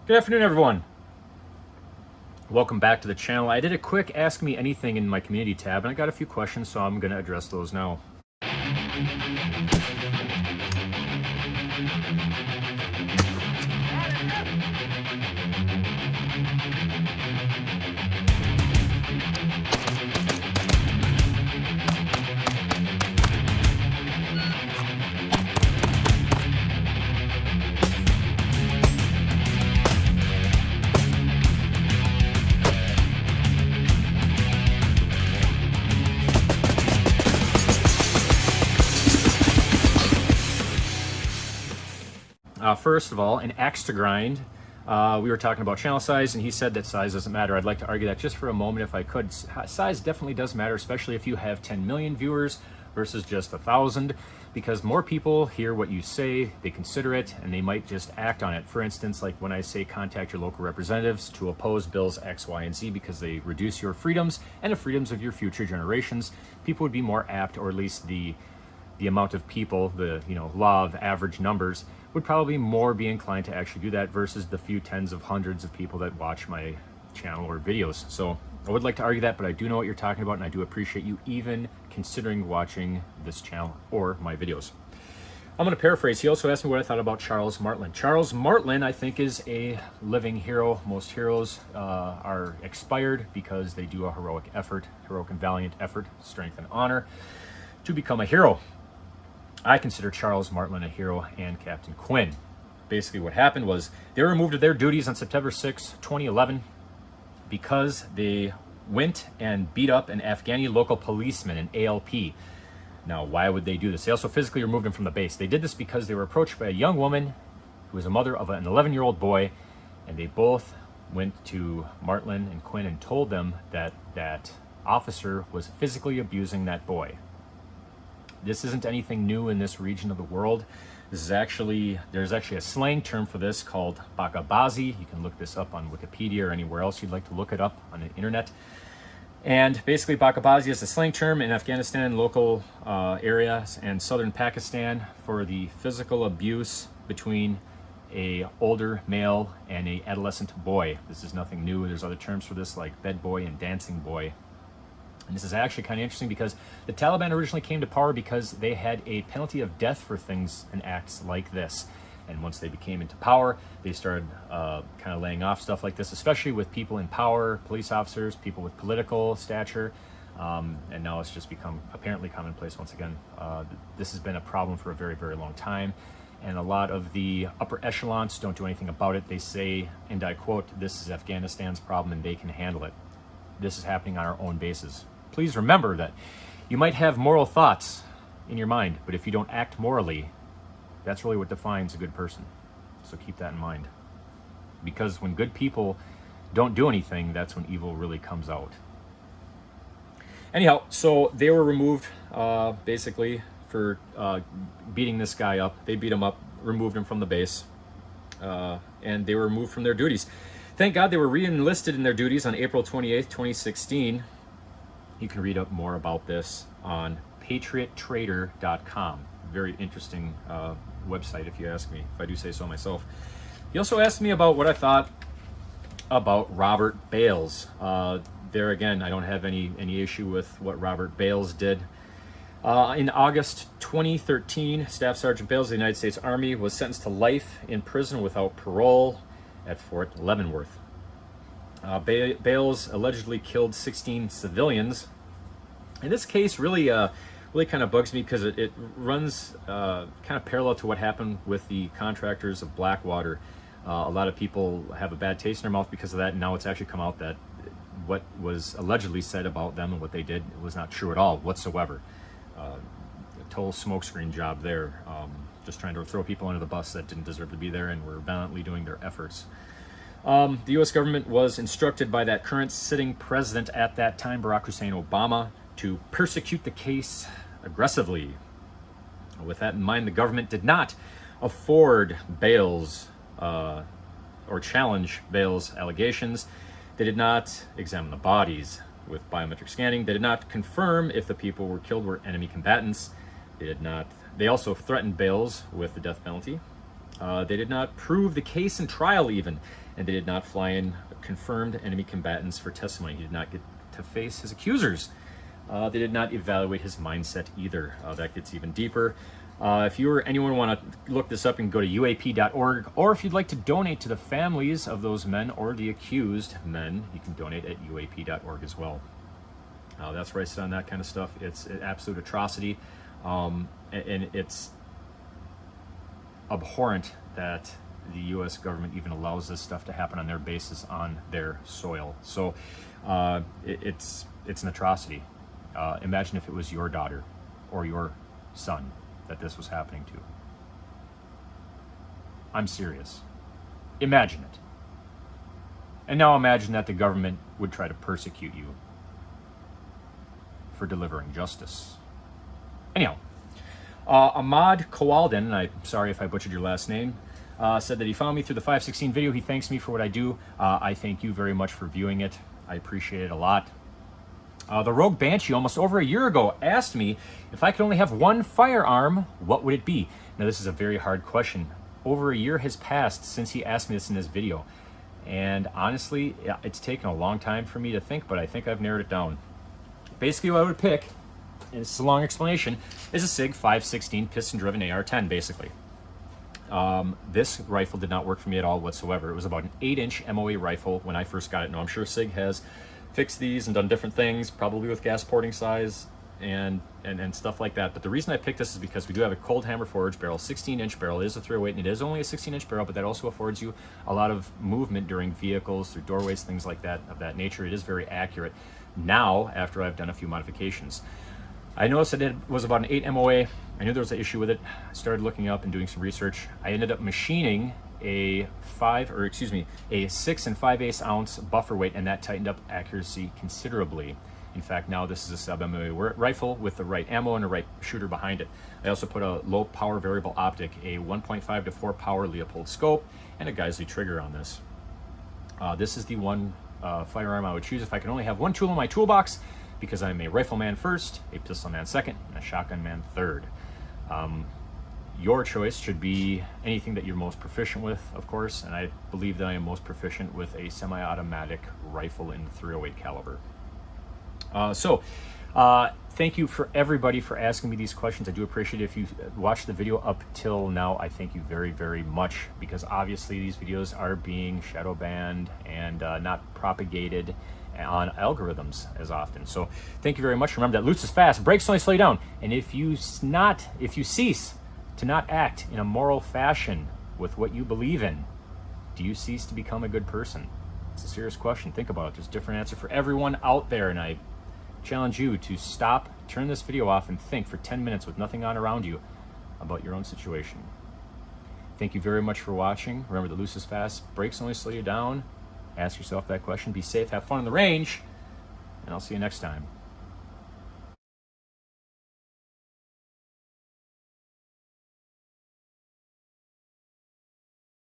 Good afternoon, everyone. Welcome back to the channel. I did a quick Ask Me Anything in my community tab, and I got a few questions, so I'm going to address those now. First of all, an axe to grind. We were talking about channel size, and he said that size doesn't matter. I'd like to argue that just for a moment if I could. Size definitely does matter, especially if you have 10 million viewers versus just 1,000, because more people hear what you say, they consider it, and they might just act on it. For instance, like when I say contact your local representatives to oppose bills X, Y, and Z because they reduce your freedoms and the freedoms of your future generations, people would be more apt, or at least the amount of people, the law of average numbers, would probably more be inclined to actually do that versus the few tens of hundreds of people that watch my channel or videos. So I would like to argue that, but I do know what you're talking about, and I do appreciate you even considering watching this channel or my videos. I'm going to paraphrase. He also asked me what I thought about Charls Martland. Charls Martland, I think, is a living hero. Most heroes are expired because they do a heroic and valiant effort, strength and honor to become a hero. I consider Charls Martland a hero, and Captain Quinn. Basically what happened was they were removed of their duties on September 6, 2011 because they went and beat up an Afghani local policeman, an ALP. Now, why would they do this? They also physically removed him from the base. They did this because they were approached by a young woman who was a mother of an 11-year-old boy, and they both went to Martland and Quinn and told them that that officer was physically abusing that boy. This isn't anything new in this region of the world. There's actually a slang term for this called Bakabazzi. You can look this up on Wikipedia or anywhere else you'd like to look it up on the internet. And basically Bakabazzi is a slang term in Afghanistan, local areas, and southern Pakistan for the physical abuse between a older male and a adolescent boy. This is nothing new. There's other terms for this like bed boy and dancing boy. And this is actually kind of interesting because the Taliban originally came to power because they had a penalty of death for things and acts like this. And once they became into power, they started kind of laying off stuff like this, especially with people in power, police officers, people with political stature. And now it's just become apparently commonplace once again. This has been a problem for a very, very long time. And a lot of the upper echelons don't do anything about it. They say, and I quote, "This is Afghanistan's problem and they can handle it." This is happening on our own bases. Please remember that you might have moral thoughts in your mind, but if you don't act morally, that's really what defines a good person. So keep that in mind. Because when good people don't do anything, that's when evil really comes out. Anyhow, so they were removed basically for beating this guy up. They beat him up, removed him from the base, and they were removed from their duties. Thank God they were re-enlisted in their duties on April 28th, 2016. You can read up more about this on Patriottraitor.com. Very interesting website, if you ask me, if I do say so myself. He also asked me about what I thought about Robert Bales. There again, I don't have any issue with what Robert Bales did. In August 2013, Staff Sergeant Bales of the United States Army was sentenced to life in prison without parole at Fort Leavenworth. Bales allegedly killed 16 civilians. And this case really kind of bugs me because it runs kind of parallel to what happened with the contractors of Blackwater. A lot of people have a bad taste in their mouth because of that, and now it's actually come out that what was allegedly said about them and what they did was not true at all whatsoever. A total smokescreen job there, just trying to throw people under the bus that didn't deserve to be there and were valiantly doing their efforts. The U.S. government was instructed by that current sitting president at that time, Barack Hussein Obama, to persecute the case aggressively. With that in mind, the government did not afford Bales or challenge Bales' allegations. They did not examine the bodies with biometric scanning. They did not confirm if the people were killed were enemy combatants. They also threatened Bales with the death penalty. They did not prove the case in trial even, and they did not fly in confirmed enemy combatants for testimony. He did not get to face his accusers. They did not evaluate his mindset either. That gets even deeper. If you or anyone want to look this up, and go to uap.org, or if you'd like to donate to the families of those men or the accused men, you can donate at uap.org as well. That's where I sit on that kind of stuff. It's an absolute atrocity, and it's abhorrent that the U.S. government even allows this stuff to happen on their bases, on their soil. So it's an atrocity. Imagine if it was your daughter or your son that this was happening to. I'm serious. Imagine it. And now imagine that the government would try to persecute you for delivering justice. Anyhow, Ahmad Kowalden, and I'm sorry if I butchered your last name, said that he found me through the 516 video. He thanks me for what I do. I thank you very much for viewing it. I appreciate it a lot. The Rogue Banshee, almost over a year ago, asked me if I could only have one firearm, what would it be? Now, this is a very hard question. Over a year has passed since he asked me this in this video. And honestly, it's taken a long time for me to think, but I think I've narrowed it down. Basically, what I would pick, and it's a long explanation, is a SIG 516 piston-driven AR-10, basically. This rifle did not work for me at all whatsoever. It was about an 8-inch MOA rifle when I first got it. Now, I'm sure SIG has fixed these and done different things, probably with gas porting size and stuff like that. But the reason I picked this is because we do have a cold hammer forged barrel, 16-inch barrel. It is a 308, and it is only a 16-inch barrel, but that also affords you a lot of movement during vehicles, through doorways, things like that, of that nature. It is very accurate now, after I've done a few modifications. I noticed that it was about an 8 MOA. I knew there was an issue with it. I started looking up and doing some research. I ended up machining a 6 and 5/8 ounce buffer weight, and that tightened up accuracy considerably. In fact, now this is a sub MOA rifle with the right ammo and the right shooter behind it. I also put a low power variable optic, a 1.5 to 4 power Leopold scope, and a Geissele trigger on this. This is the one firearm I would choose if I could only have one tool in my toolbox, because I'm a rifleman first, a pistol man second, and a shotgun man third. Your choice should be anything that you're most proficient with, of course, and I believe that I am most proficient with a semi-automatic rifle in the 308 caliber. Thank you for everybody for asking me these questions. I do appreciate it. If you watched the video up till now, I thank you very, very much, because obviously these videos are being shadow banned and not propagated on algorithms as often. So thank you very much. Remember that loot is fast, brakes only slow you down, and if you cease to not act in a moral fashion with what you believe in, do you cease to become a good person? It's a serious question. Think about it. There's a different answer for everyone out there, and I challenge you to stop, turn this video off, and think for 10 minutes with nothing on around you about your own situation. Thank you very much for watching. Remember that loot is fast, brakes only slow you down. Ask yourself that question. Be safe, have fun on the range, and I'll see you next time.